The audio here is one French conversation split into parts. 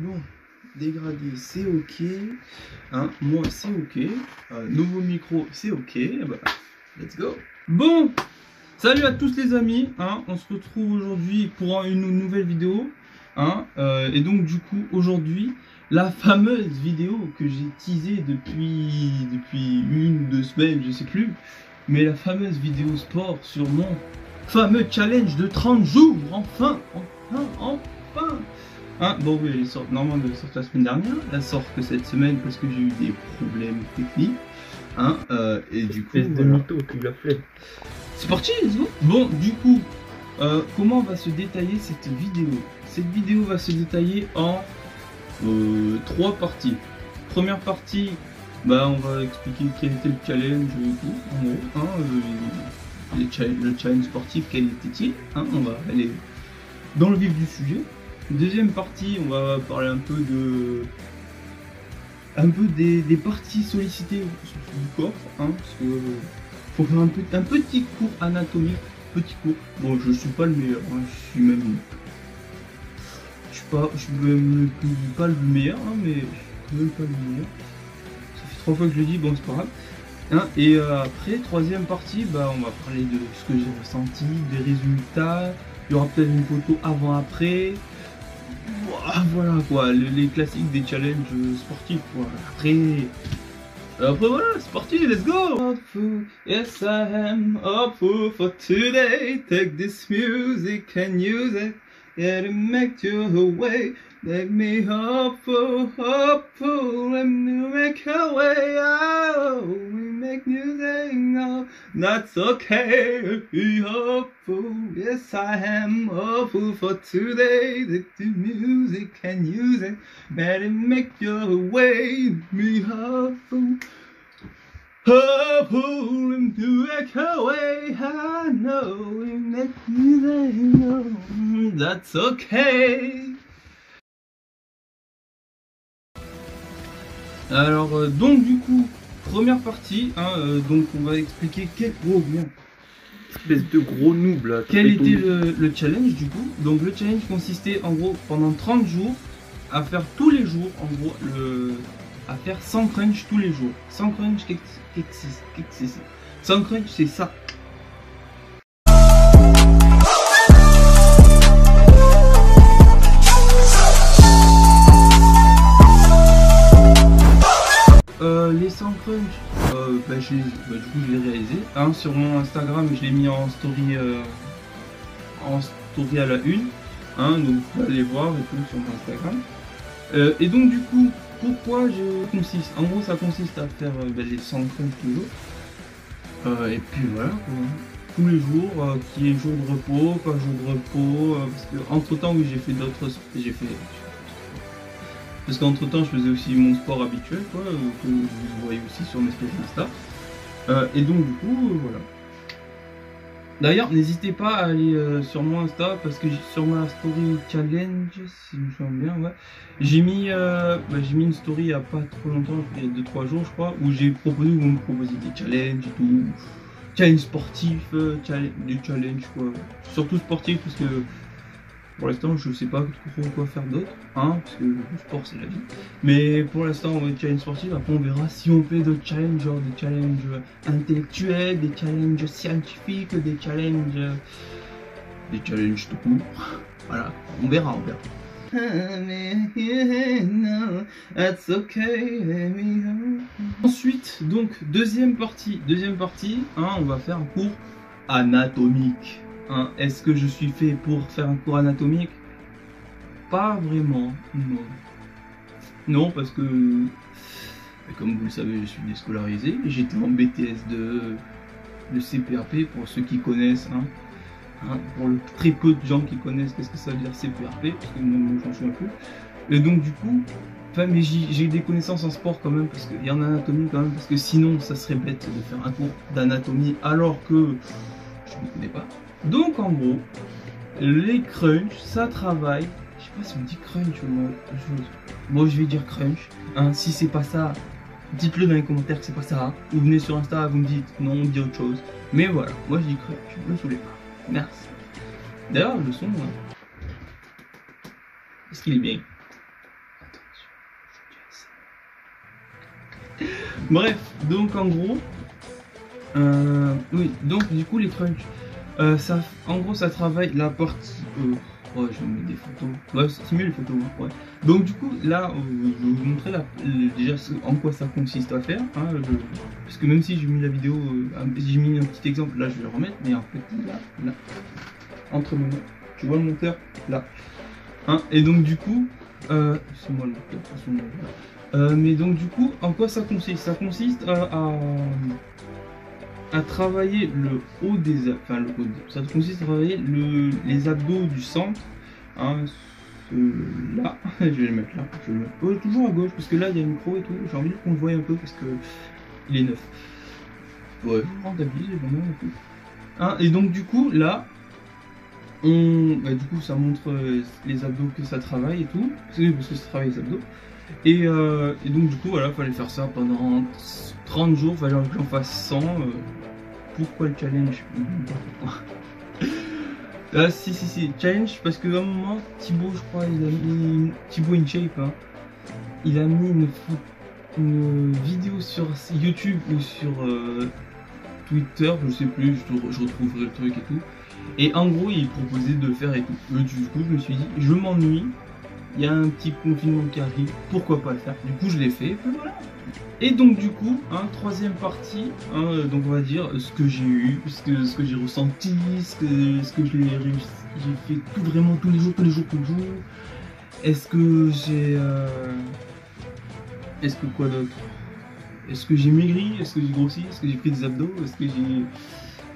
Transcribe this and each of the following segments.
Bon, dégradé, c'est ok. Hein, moi, c'est ok. Nouveau micro, c'est ok. Bah, let's go. Bon, salut à tous les amis. Hein, on se retrouve aujourd'hui pour une nouvelle vidéo. Hein, et donc, du coup, aujourd'hui, la fameuse vidéo que j'ai teasée depuis 1 ou 2 semaines, je sais plus. Mais la fameuse vidéo sport sur mon fameux challenge de 30 jours. Enfin. Hein, bon, oui, elle sort normalement de sortir la semaine dernière. Elle sort que cette semaine parce que j'ai eu des problèmes techniques. Hein, et du coup, voilà. Mytho, tu l'as fait. C'est parti, let's go. Bon, du coup, comment va se détailler cette vidéo? Cette vidéo va se détailler en 3 parties. Première partie, bah, on va expliquer quel était le challenge et tout, en gros. Hein, le challenge sportif, quel était-il? Hein, on va aller dans le vif du sujet. Deuxième partie, on va parler un peu des parties sollicitées du corps, hein, parce que faut faire un petit cours anatomique, petit cours. Bon, je suis pas le meilleur, hein, je suis même pas le meilleur, hein, mais je suis quand même pas le meilleur. Ça fait 3 fois que je le dis, bon, c'est pas grave. Hein, et après, troisième partie, bah, on va parler de ce que j'ai ressenti, des résultats. Il y aura peut-être une photo avant-après. Voilà quoi, les classiques des challenges sportifs quoi. Après voilà, c'est parti, let's go. Yes I am hopeful for today. Take this music and use it. Yeah, to make you away. Make me hopeful and to make a way out. We make music now, that's okay. Be hopeful, yes I am hopeful for today. Take the music and use it. Better make your way. Me hopeful. Hopeful and to make a way. I know we make music now, that's okay. Alors donc du coup, première partie, hein, donc on va expliquer Espèce de gros noob là. Quel était le challenge du coup. Donc le challenge consistait en gros pendant 30 jours à faire tous les jours en gros à faire 100 crunch tous les jours. 100 crunch, qu'est-ce que c'est ça? 100 crunch c'est ça. Les 100 crunch, bah, du coup je l'ai réalisé, hein, sur mon Instagram, je l'ai mis en story à la une, hein, donc vous pouvez aller voir et tout sur mon Instagram. Et donc du coup, pourquoi je consiste? En gros ça consiste à faire les 100 crunch toujours, et puis voilà quoi. Tous les jours, qu'il y ait jour de repos, pas jour de repos, parce que entre temps oui j'ai fait d'autres, parce qu'entre temps je faisais aussi mon sport habituel quoi, que vous voyez aussi sur mes stories Insta. Et donc du coup voilà. D'ailleurs n'hésitez pas à aller sur mon Insta parce que sur ma story challenge, si je me souviens bien, ouais, j'ai mis une story il n'y a pas trop longtemps, il y a 2-3 jours je crois, où j'ai proposé, vous me proposez des challenges et tout. Challenge sportif, des challenges quoi. Surtout sportif parce que pour l'instant, je sais pas trop quoi faire d'autre, hein, parce que le sport c'est la vie. Mais pour l'instant, on va challenge sportif. Après, on verra si on fait d'autres challenges, genre des challenges intellectuels, des challenges scientifiques, des challenges tout court. Voilà, on verra. Ensuite, donc deuxième partie, hein, on va faire un cours anatomique. Hein, est-ce que je suis fait pour faire un cours anatomique? Pas vraiment, non. Non, parce que, comme vous le savez, je suis déscolarisé. J'étais en BTS de CPRP, pour ceux qui connaissent. Hein, pour le très peu de gens qui connaissent qu'est-ce que ça veut dire CPRP, parce que moi, j'en suis un peu. Et donc, du coup, mais j'ai des connaissances en sport quand même, parce qu'il y en a en anatomie quand même, parce que sinon, ça serait bête de faire un cours d'anatomie alors que je ne connais pas. Donc en gros, les crunch, ça travaille. Je sais pas si on dit crunch ou non. Moi je vais dire crunch. Hein, si c'est pas ça, dites-le dans les commentaires que c'est pas ça. Vous venez sur Insta, vous me dites non, on dit autre chose. Mais voilà, moi je dis crunch, ne me saoulez pas. Merci. D'ailleurs le son, est-ce qu'il est bien? Bref, donc en gros, oui, donc du coup les crunchs, ça, en gros ça travaille la partie, ouais, je vais mettre des photos, ouais, c'est mieux les photos, ouais. Donc du coup là, je vais vous montrer déjà en quoi ça consiste à faire, hein, parce que même si j'ai mis la vidéo, j'ai mis un petit exemple, là je vais le remettre, mais en fait là, entre mes mains, tu vois le monteur, là, hein, et donc du coup, c'est moi le monteur, de toute façon, mais donc du coup, en quoi ça consiste? Ça consiste à travailler le haut des abdos, enfin le haut ça consiste à travailler les abdos du centre, hein, là, je vais le mettre là, je vais le mettre toujours à gauche, parce que là il y a le micro et tout, j'ai envie qu'on le voie un peu, parce que il est neuf. Ouais, rentabilise vraiment et tout. Hein, et donc du coup, là, du coup ça montre les abdos que ça travaille et tout, parce que ça travaille les abdos. Et donc du coup voilà, fallait faire ça pendant 30 jours, fallait que j'en fasse 100. Pourquoi le challenge? Si, challenge parce que à un moment, Thibaut, je crois, il a mis Thibaut InShape, hein, il a mis une vidéo sur YouTube ou sur Twitter, je sais plus, je retrouverai le truc et tout. Et en gros, il proposait de le faire et tout. Du coup, je me suis dit, je m'ennuie. Il y a un petit confinement qui arrive, pourquoi pas le faire? Du coup je l'ai fait, et puis voilà. Et donc du coup, hein, troisième partie, hein, donc on va dire ce que j'ai eu, ce que j'ai ressenti, ce que j'ai réussi, j'ai fait tout vraiment tous les jours. Est-ce que j'ai... Est-ce que quoi d'autre? Est-ce que j'ai maigri? Est-ce que j'ai grossi? Est-ce que j'ai pris des abdos? Est-ce que j'ai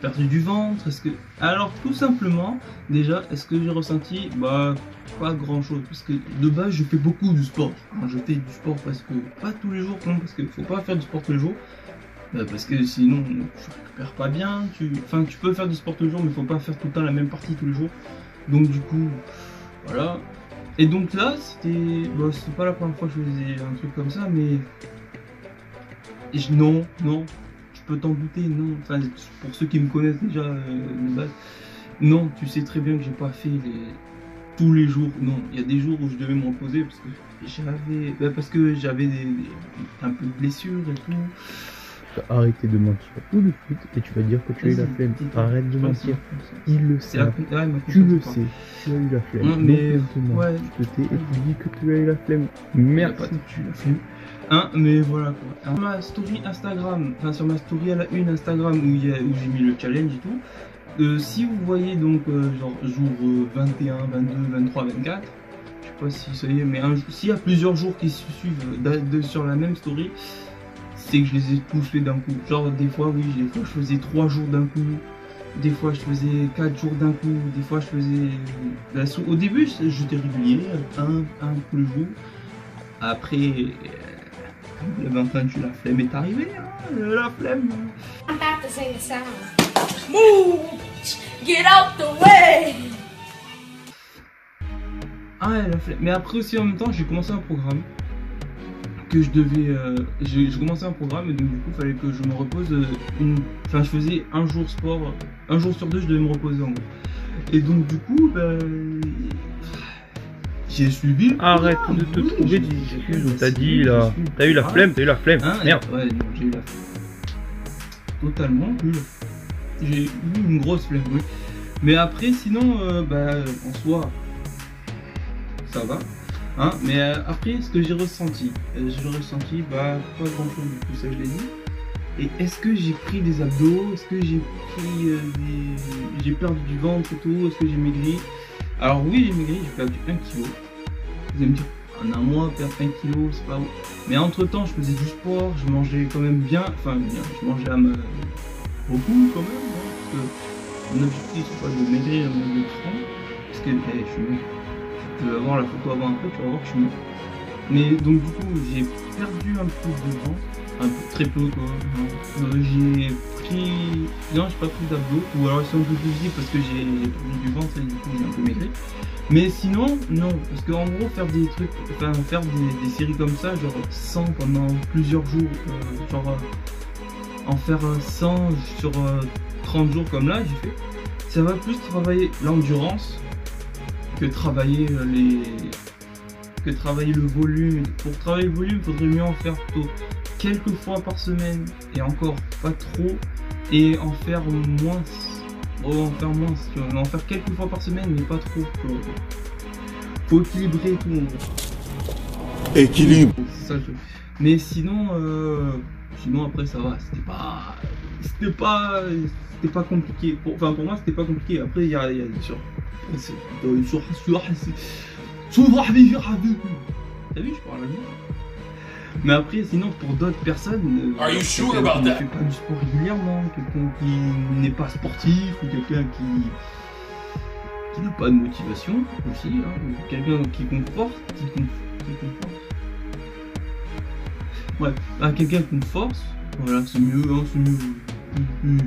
perdu du ventre? Est-ce que... Alors tout simplement, déjà, est-ce que j'ai ressenti? Bah... pas grand chose, parce que de base je fais beaucoup du sport, hein, je fais du sport parce que pas tous les jours, non, parce qu'il faut pas faire du sport tous les jours, parce que sinon tu récupères pas bien, tu peux faire du sport tous les jours mais faut pas faire tout le temps la même partie tous les jours, donc du coup voilà. Et donc là c'était pas la première fois que je faisais un truc comme ça, mais non, tu peux t'en douter, non, enfin pour ceux qui me connaissent déjà de base, non, tu sais très bien que j'ai pas fait tous les jours, non, il y a des jours où je devais me reposer parce que j'avais un peu de blessures et tout. Tu vas arrêter de mentir tout de suite et tu vas dire que tu as eu la flemme. Arrête de mentir. Il le sait. Tu le sais. Tu as eu la flemme. Non, mais ouais, tu te tais et tu dis que tu as eu la flemme. Merci. Tu l'as flemme. Hein, mais voilà quoi. Sur ma story Instagram, enfin sur ma story à la une Instagram où j'ai mis le challenge et tout. Si vous voyez donc genre jour 21, 22, 23, 24, je sais pas si ça y est, mais s'il y a plusieurs jours qui se suivent sur la même story, c'est que je les ai tous fait d'un coup. Genre des fois oui, des fois je faisais 3 jours d'un coup, des fois je faisais 4 jours d'un coup, des fois je faisais... Au début j'étais régulier, un tous les jours. Après, le 25, la flemme est arrivée, hein, la flemme. I'm about to say the sound. Move! Get out the way! Ah ouais, la flemme. Mais après aussi en même temps j'ai commencé un programme que je devais... j'ai commencé un programme et donc du coup il fallait que je me repose Enfin je faisais un jour sport, un jour sur deux je devais me reposer en gros. Et donc du coup j'ai suivi... Arrête de te trouver des excuses, on t'a dit là... T'as eu la flemme, hein, merde. Ouais, non, j'ai eu la flemme. Totalement, j'ai eu une grosse flemme, oui. Mais après, sinon, en soi, ça va. Hein, mais après, ce que j'ai ressenti, pas grand chose du coup, ça je l'ai dit. Et est-ce que j'ai pris des abdos? Est-ce que j'ai pris j'ai perdu du ventre et tout? Est-ce que j'ai maigri? Alors oui, j'ai maigri, j'ai perdu 1 kg. Vous allez me dire, en un mois, perdre 1 kg, c'est pas ouf. Mais entre temps, je faisais du sport, je mangeais quand même bien, je mangeais beaucoup quand même, hein, parce que mon objectif c'est pas de maigrir, mais de prendre, parce que je suis maigre. Tu vas voir la photo avant après, tu vas voir que je suis maigre. Mais donc du coup, j'ai perdu un peu de ventre, très peu quoi. J'ai pris... Non, j'ai pas pris d'abdos, ou alors c'est un peu plus visible parce que j'ai perdu du ventre et du coup j'ai un peu maigri. Mais sinon, non, parce qu'en gros, faire des trucs, faire des séries comme ça, genre 100 pendant plusieurs jours, en faire 100 sur 30 jours comme là, j'ai fait, ça va plus travailler l'endurance que travailler le volume. Pour travailler le volume, il faudrait mieux en faire plutôt quelques fois par semaine, et encore pas trop, et en faire moins. En faire moins, tu vois, en faire quelques fois par semaine, mais pas trop. Faut équilibrer tout. Équilibre. C'est ça le truc. Mais sinon, sinon après ça va. C'était pas compliqué. Enfin pour moi c'était pas compliqué. Après il y a sur. T'as vu, je parle bien. Mais après, sinon, pour d'autres personnes, Are you sure quelqu'un about qui ne that? fait pas du sport régulièrement, quelqu'un qui n'est pas sportif, ou quelqu'un qui n'a pas de motivation aussi, hein, ou quelqu'un qui conforte, ouais, ah, quelqu'un qui me force, voilà, c'est mieux, hein, c'est mieux.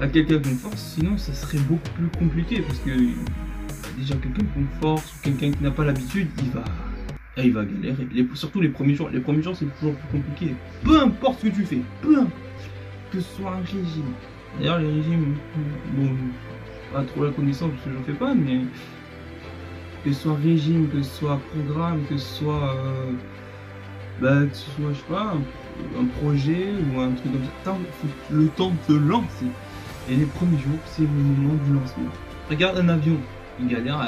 À quelqu'un qu'on force, sinon ça serait beaucoup plus compliqué parce que déjà quelqu'un qu'on force ou quelqu'un qui n'a pas l'habitude, il va galérer. Surtout les premiers jours c'est toujours plus compliqué. Peu importe ce que tu fais, que ce soit un régime. D'ailleurs les régimes, bon, pas trop la connaissance parce que j'en fais pas, mais que ce soit régime, que ce soit programme, que ce soit, je sais pas, un projet ou un truc comme ça, faut le temps de se lancer. Et les premiers jours, c'est le moment du lancement. Regarde un avion, il galère.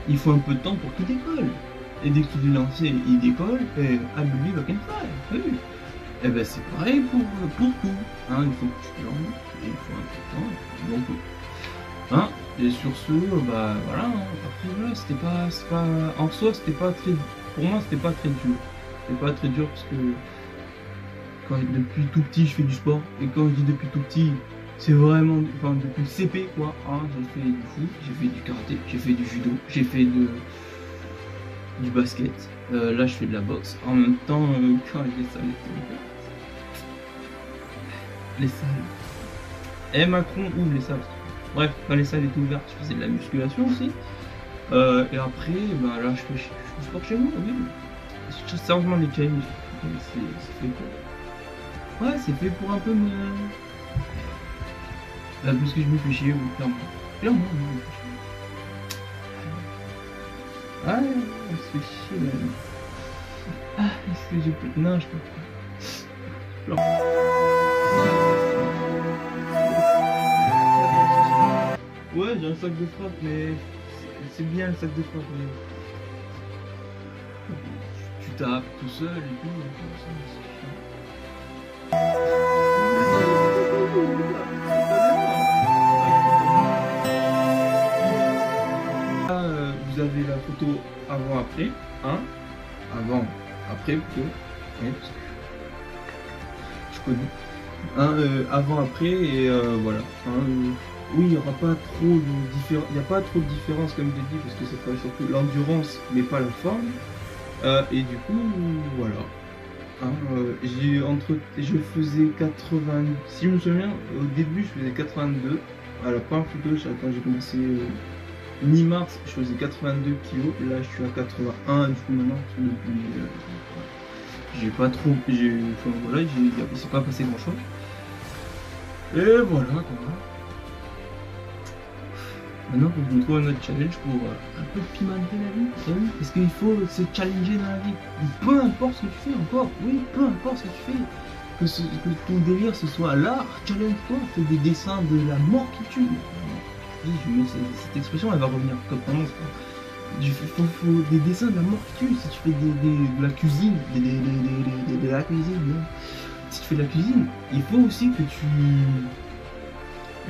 Il faut un peu de temps pour qu'il décolle. Et dès que tu l'as lancé, il décolle, et I believe I can fly. Oui. Et ben c'est pareil pour tout. Hein, il faut que tu te lances, il faut un peu de temps, donc hein, et sur ce, bah voilà, hein. Après voilà, c'était pas en soi, c'était pas très, pour moi c'était pas très dur. C'était pas très dur parce que depuis tout petit je fais du sport, et quand je dis depuis tout petit, c'est vraiment, enfin depuis le CP quoi, hein, j'ai fait du foot, j'ai fait du karaté, j'ai fait du judo, j'ai fait du basket, là je fais de la boxe, en même temps quand les salles étaient ouvertes. Les salles. Et Macron ouvre les salles. Bref, quand les salles étaient ouvertes, je faisais de la musculation aussi. Et après, bah là je fais du sport chez moi, oui. Sérieusement les challenges, c'est fait pour. Ouais, c'est fait pour un peu me. Là, plus que je me fais chier, oui, clairement. Clairement, je me fais chier. Ah, on se fait chier là. Ah, est-ce que je peux. Non, je peux pas. Non. Ouais, j'ai un sac de frappe, mais c'est bien le sac de frappe, mais. Tu tapes tout seul et tout, c'est vous avez la photo avant-après, hein, avant-après plutôt, oui, parce que je connais, hein, avant-après, et voilà, hein, oui, il n'y aura pas trop de différence, il n'y a pas trop de différence comme je l'ai dit, parce que ça fait surtout l'endurance, mais pas la forme, et du coup, voilà. Hein, je faisais 80, si je me souviens, au début je faisais 82, à la première photo quand j'ai commencé mi-mars je faisais 82 kg, là je suis à 81 du coup maintenant, depuis, j'ai pas trop, enfin voilà, il s'est pas passé grand chose, et voilà quoi. Maintenant, faut que je me trouve un autre challenge pour un peu pimenter la vie, oui, parce qu'il faut se challenger dans la vie. Peu importe ce que tu fais encore, oui, peu importe ce que tu fais, que ton délire ce soit l'art, challenge-toi, fais des dessins de la mort qui tue. Oui, cette expression elle va revenir comme pendant il faut des dessins de la mort qui tue. Si tu fais de la cuisine, de la cuisine, si tu fais de la cuisine, il faut aussi que tu,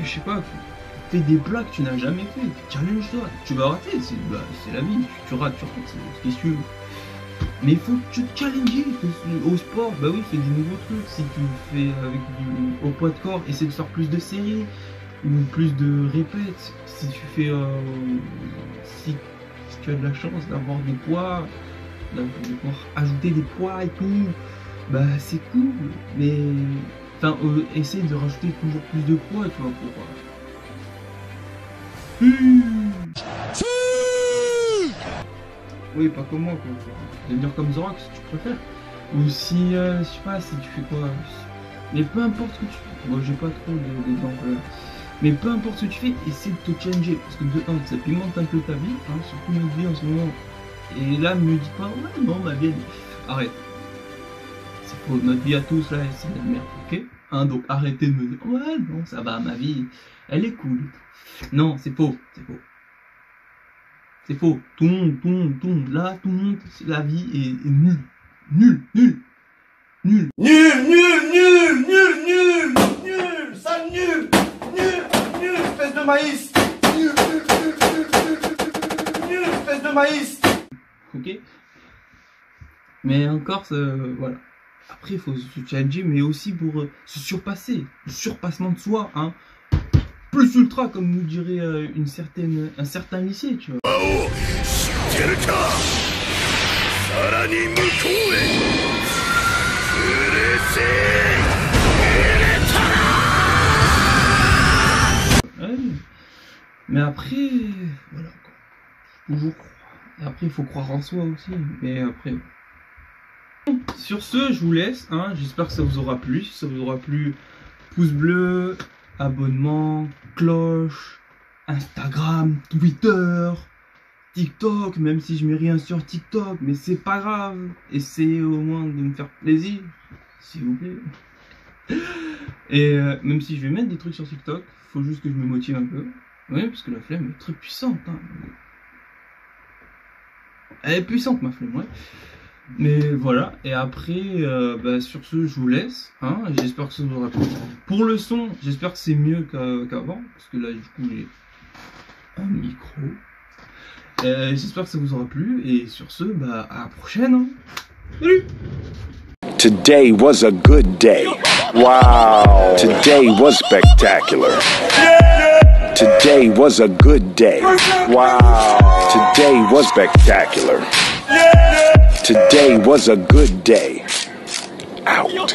je sais pas, fais des plats que tu n'as jamais fait, challenge-toi, tu vas rater, c'est la vie, tu rates, c'est ce qui est. Mais il faut te challenger au sport, bah oui, fais des nouveaux trucs, si tu fais au poids de corps, essaie de faire plus de séries, ou plus de répètes, si tu fais, si tu as de la chance d'avoir des poids, de pouvoir ajouter des poids et tout, bah c'est cool, mais, enfin, essaie de rajouter toujours plus de poids, tu vois, pour... Oui, pas comme moi, quoi. Devenir comme Zorak si tu préfères. Ou si, je sais pas, si tu fais quoi. Mais peu importe ce que tu fais. Moi, j'ai pas trop d'exemples. Mais peu importe ce que tu fais, essaie de te challenger. Parce que de un, ça pimente un peu ta vie, hein, surtout notre vie en ce moment. Et là, ne me dis pas, ouais, non, ma vie, arrête. c'est faux. Notre vie à tous, là, c'est la merde, ok? Hein, donc arrêtez de me dire, ouais, non, ça va, ma vie, elle est cool. Non, c'est faux, c'est faux. C'est faux. Tout le monde, là, tout le monde, la vie est nulle. Nul, sale nul, espèce de maïs, espèce de maïs. Ok? Mais encore, voilà. Après, il faut se challenger, mais aussi pour se surpasser. Le surpassement de soi, hein. Plus ultra, comme nous dirait un certain lycée, tu vois. Ouais, mais après, voilà quoi. Toujours croire. Et après, il faut croire en soi aussi. Mais après. Sur ce, je vous laisse. Hein. J'espère que ça vous aura plu. Si ça vous aura plu, pouce bleu, abonnement, cloche, Instagram, Twitter, TikTok. Même si je mets rien sur TikTok, mais c'est pas grave. Essayez au moins de me faire plaisir, s'il vous plaît. Et même si je vais mettre des trucs sur TikTok, faut juste que je me motive un peu. Oui, parce que la flemme est très puissante. Hein. Elle est puissante, ma flemme, ouais. Mais voilà, et après, sur ce, je vous laisse. Hein, j'espère que ça vous aura plu. Pour le son, j'espère que c'est mieux qu'avant, parce que là, du coup, j'ai un micro. J'espère que ça vous aura plu, et sur ce, à la prochaine. Hein. Salut! Today was a good day. Wow. Today was spectacular. Today was a good day. Wow. Today was spectacular. Today was a good day. Out.